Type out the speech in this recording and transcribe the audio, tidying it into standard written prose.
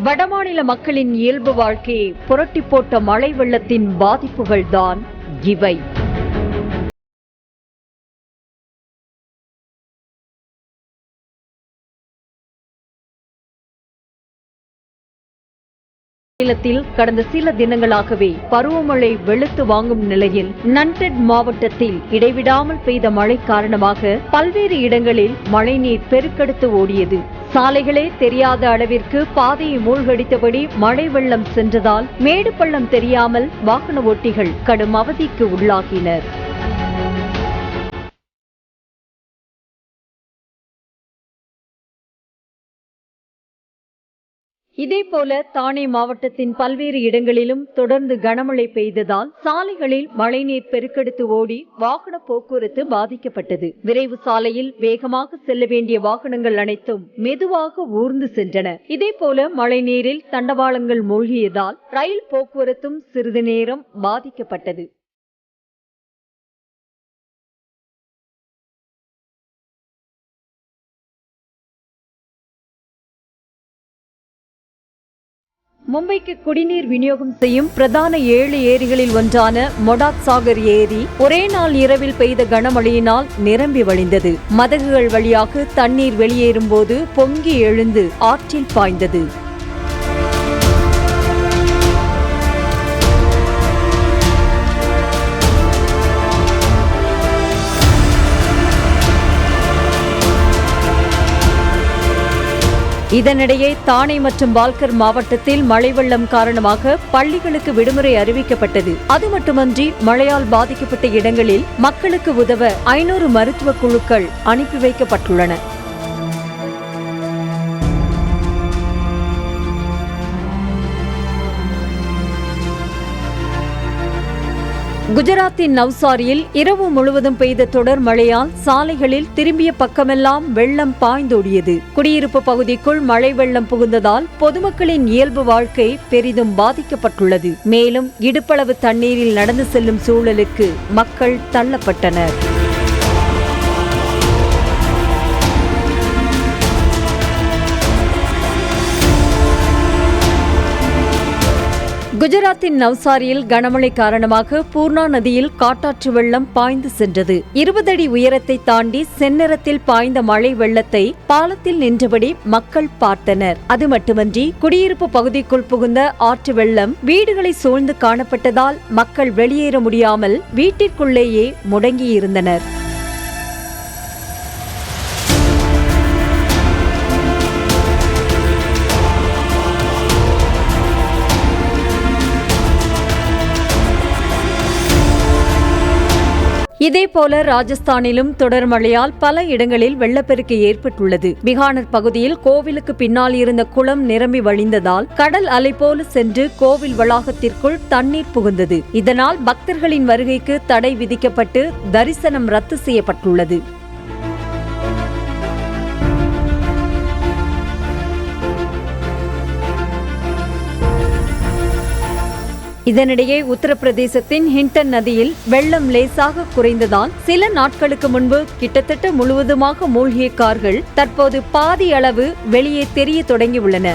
வடமாநில மக்களின் இயல்பு வாழ்க்கையை புரட்டி போட்ட மழை வெள்ளத்தின் பாதிப்புகள்தான் இவை. மாநிலத்தில் கடந்த சில தினங்களாகவே பருவமழை வெளுத்து வாங்கும் நிலையில் நன்டெட் மாவட்டத்தில் இடைவிடாமல் பெய்த மழை காரணமாக பல்வேறு இடங்களில் மழைநீர் பெருக்கெடுத்து ஓடியது. சாலைகளே தெரியாத அளவிற்கு பாதையை மூழ்கடித்தபடி மழை வெள்ளம் சென்றதால் மேடு பள்ளம் தெரியாமல் வாகன ஓட்டிகள் கடும் அவதிக்கு உள்ளாகினர். இதேபோல தானே மாவட்டத்தின் பல்வேறு இடங்களிலும் தொடர்ந்து கனமழை பெய்ததால் சாலைகளில் மழைநீர் பெருக்கெடுத்து ஓடி வாகன போக்குவரத்து பாதிக்கப்பட்டது. விரைவு சாலையில் வேகமாக செல்ல வேண்டிய வாகனங்கள் அனைத்தும் மெதுவாக ஊர்ந்து சென்றன. இதேபோல மழைநீரில் தண்டவாளங்கள் மூழ்கியதால் ரயில் போக்குவரத்தும் சிறிது நேரம் பாதிக்கப்பட்டது. மும்பைக்கு குடிநீர் விநியோகம் செய்யும் பிரதான 7 ஏரிகளில் ஒன்றான மொடாக் சாகர் ஏரி ஒரே நாள் இரவில் பெய்த கனமழையினால் நிரம்பி வழிந்தது. மதகுகள் வழியாக தண்ணீர் வெளியேறும் போது பொங்கி எழுந்து ஆற்றில் பாய்ந்தது. இதனிடையே தானே மற்றும் பால்கர் மாவட்டத்தில் மழை வெள்ளம் காரணமாக பள்ளிகளுக்கு விடுமுறை அறிவிக்கப்பட்டது. அது மட்டுமன்றி மழையால் பாதிக்கப்பட்ட இடங்களில் மக்களுக்கு உதவ 500 மருத்துவ குழுக்கள் அனுப்பி வைக்கப்பட்டுள்ளன. குஜராத்தின் நவ்சாரியில் இரவு முழுவதும் பெய்த தொடர் மழையால் சாலைகளில் திரும்பிய பக்கமெல்லாம் வெள்ளம் பாய்ந்தோடியது. குடியிருப்பு பகுதிக்குள் மழை வெள்ளம் புகுந்ததால் பொதுமக்களின் இயல்பு வாழ்க்கை பெரிதும் பாதிக்கப்பட்டுள்ளது. மேலும் இடுப்பளவு தண்ணீரில் நடந்து செல்லும் சூழலுக்கு மக்கள் தள்ளப்பட்டனர். குஜராத்தின் நவ்சாரியில் கனமழை காரணமாக பூர்ணா நதியில் காட்டாற்று வெள்ளம் பாய்ந்து சென்றது. 20 அடி உயரத்தை தாண்டி செந்நிறத்தில் பாய்ந்த மழை வெள்ளத்தை பாலத்தில் நின்றபடி மக்கள் பார்த்தனர். அது மட்டுமன்றி குடியிருப்பு பகுதிக்குள் புகுந்த ஆற்று வெள்ளம் வீடுகளை சூழ்ந்து காணப்பட்டதால் மக்கள் வெளியேற முடியாமல் வீட்டிற்குள்ளேயே முடங்கியிருந்தனர். இதேபோல ராஜஸ்தானிலும் தொடர் மழையால் பல இடங்களில் வெள்ளப்பெருக்கு ஏற்பட்டுள்ளது. பிகானர் பகுதியில் கோவிலுக்கு பின்னால் இருந்த குளம் நிரம்பி வழிந்ததால் கடல் அலை போல சென்று கோவில் வளாகத்திற்குள் தண்ணீர் புகுந்தது. இதனால் பக்தர்களின் வருகைக்கு தடை விதிக்கப்பட்டு தரிசனம் ரத்து செய்யப்பட்டுள்ளது. இதனிடையே உத்தரப்பிரதேசத்தின் ஹிண்டன் நதியில் வெள்ளம் லேசாக குறைந்ததால் சில நாட்களுக்கு முன்பு கிட்டத்தட்ட முழுவதுமாக மூழ்கிய கார்கள் தற்போது பாதி அளவு வெளியே தெரிய தொடங்கியுள்ளன.